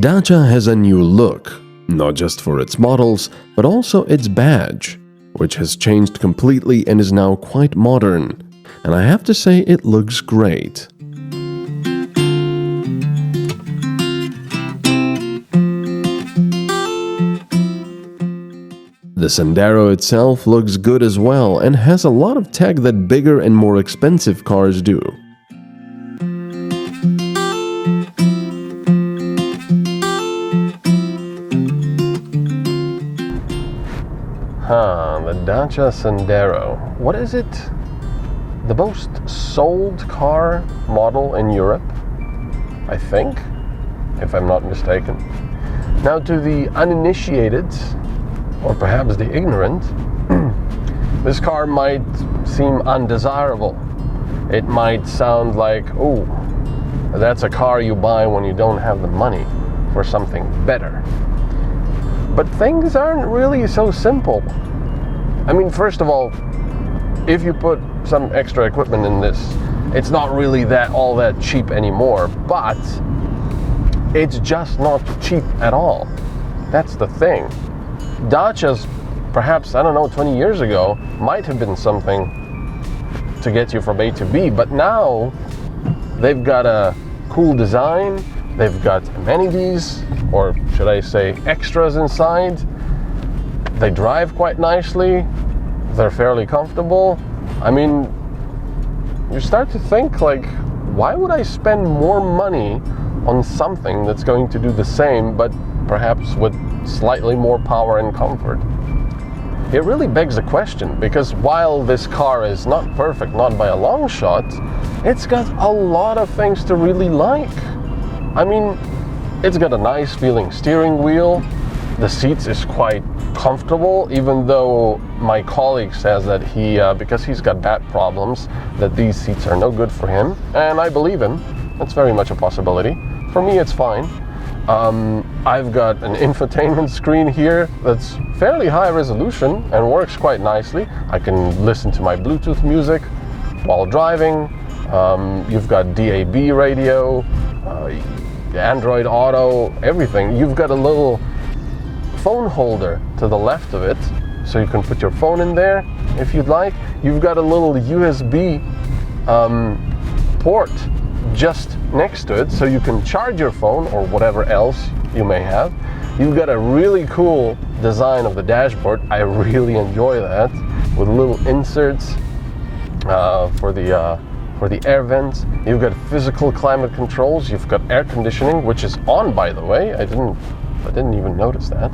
Dacia has a new look, not just for its models, but also its badge, which has changed completely and is now quite modern, and I have to say it looks great. The Sandero itself looks good as well and has a lot of tech that bigger and more expensive cars do. The Dacia Sandero. What is it? The most sold car model in Europe, I think, if I'm not mistaken. Now, to the uninitiated, or perhaps the ignorant, this car might seem undesirable. It might sound like, oh, that's a car you buy when you don't have the money for something better. But things aren't really so simple. I mean, first of all, if you put some extra equipment in this, it's not really all that cheap anymore, but it's just not cheap at all. That's the thing. Dacia's, perhaps, I don't know, 20 years ago, might have been something to get you from A to B, but now they've got a cool design, they've got amenities, or should I say extras inside. They drive quite nicely, they're fairly comfortable. I mean, you start to think, like, why would I spend more money on something that's going to do the same, but perhaps with slightly more power and comfort? It really begs the question, because while this car is not perfect, not by a long shot, it's got a lot of things to really like. I mean, it's got a nice feeling steering wheel. The seats is quite comfortable, even though my colleague says that because he's got back problems, that these seats are no good for him, and I believe him. That's very much a possibility. For me, it's fine. I've got an infotainment screen here that's fairly high resolution and works quite nicely. I can listen to my Bluetooth music while driving. You've got DAB radio, Android Auto, everything. You've got a little phone holder to the left of it, so you can put your phone in there if you'd like. You've got a little USB port just next to it, so you can charge your phone or whatever else you may have. You've got a really cool design of the dashboard. I really enjoy that, with little inserts for the air vents. You've got physical climate controls. You've got air conditioning, which is on, by the way. I didn't even notice that.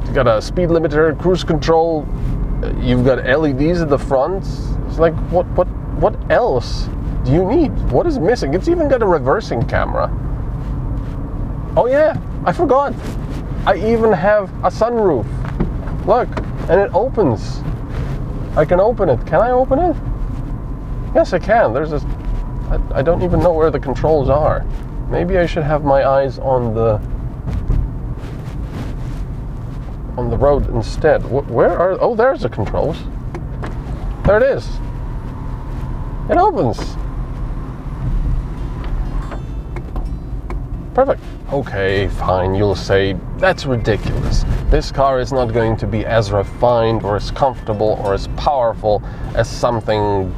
You've got a speed limiter, cruise control. You've got LEDs at the front. It's like, what else do you need? What is missing? It's even got a reversing camera. Oh yeah, I forgot. I even have a sunroof. Look, and it opens. I can open it. Can I open it? Yes, I can. I don't even know where the controls are. Maybe I should have my eyes on the road instead. Where are? Oh, there's the controls. There it is. It opens. Perfect. Okay, fine. You'll say that's ridiculous. This car is not going to be as refined or as comfortable or as powerful as something,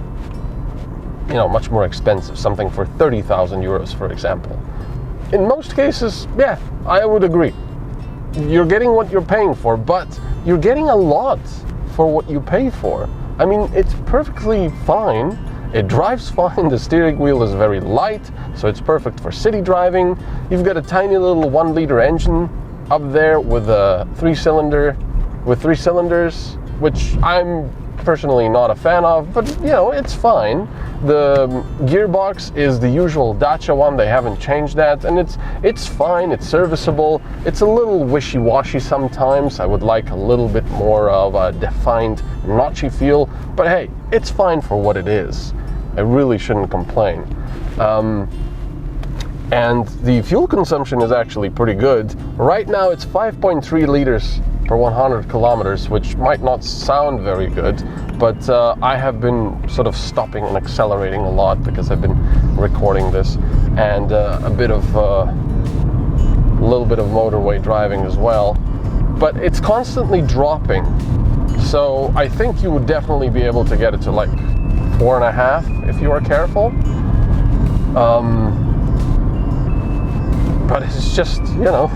much more expensive, something for 30,000 euros, for example. In most cases, yeah, I would agree. You're getting what you're paying for, but you're getting a lot for what you pay for. I mean, it's perfectly fine. It drives fine. The steering wheel is very light, so it's perfect for city driving. You've got a tiny little 1-liter engine up there with a 3 cylinders, which I'm personally not a fan of, but it's fine. The gearbox is the usual Dacia one. They haven't changed that, and it's fine. It's serviceable. It's a little wishy-washy sometimes. I would like a little bit more of a defined notchy feel, but hey, it's fine for what it is. I really shouldn't complain. And the fuel consumption is actually pretty good. Right now it's 5.3 liters per 100 kilometers, which might not sound very good, but I have been sort of stopping and accelerating a lot because I've been recording this. and a little bit of motorway driving as well. But it's constantly dropping, so I think you would definitely be able to get it to like 4.5 if you are careful. But it's just, you know,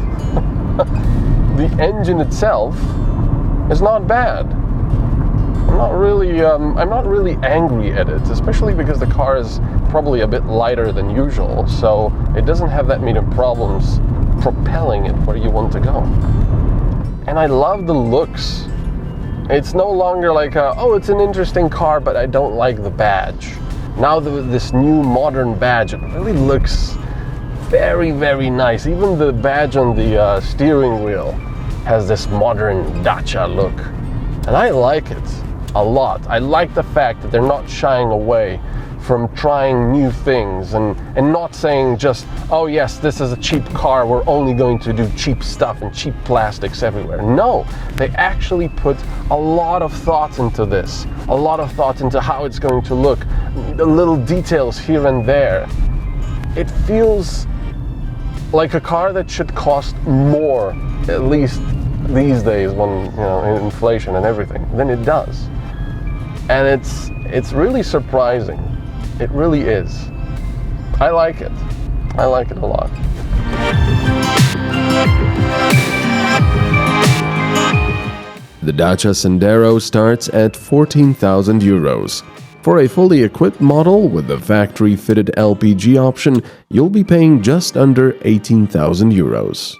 the engine itself is not bad. I'm not really angry at it, especially because the car is probably a bit lighter than usual, so it doesn't have that many problems propelling it where you want to go. And I love the looks. It's no longer like, oh, it's an interesting car, but I don't like the badge. Now this new modern badge, it really looks very, very nice. Even the badge on the steering wheel has this modern Dacia look. And I like it a lot. I like the fact that they're not shying away from trying new things and not saying just, oh yes, this is a cheap car, we're only going to do cheap stuff and cheap plastics everywhere. No, they actually put a lot of thought into this, a lot of thought into how it's going to look, the little details here and there. It feels like a car that should cost more, at least these days when, you know, inflation and everything, than it does. And it's really surprising. It really is. I like it. I like it a lot. The Dacia Sandero starts at 14,000 euros. For a fully equipped model with the factory-fitted LPG option, you'll be paying just under 18,000 euros.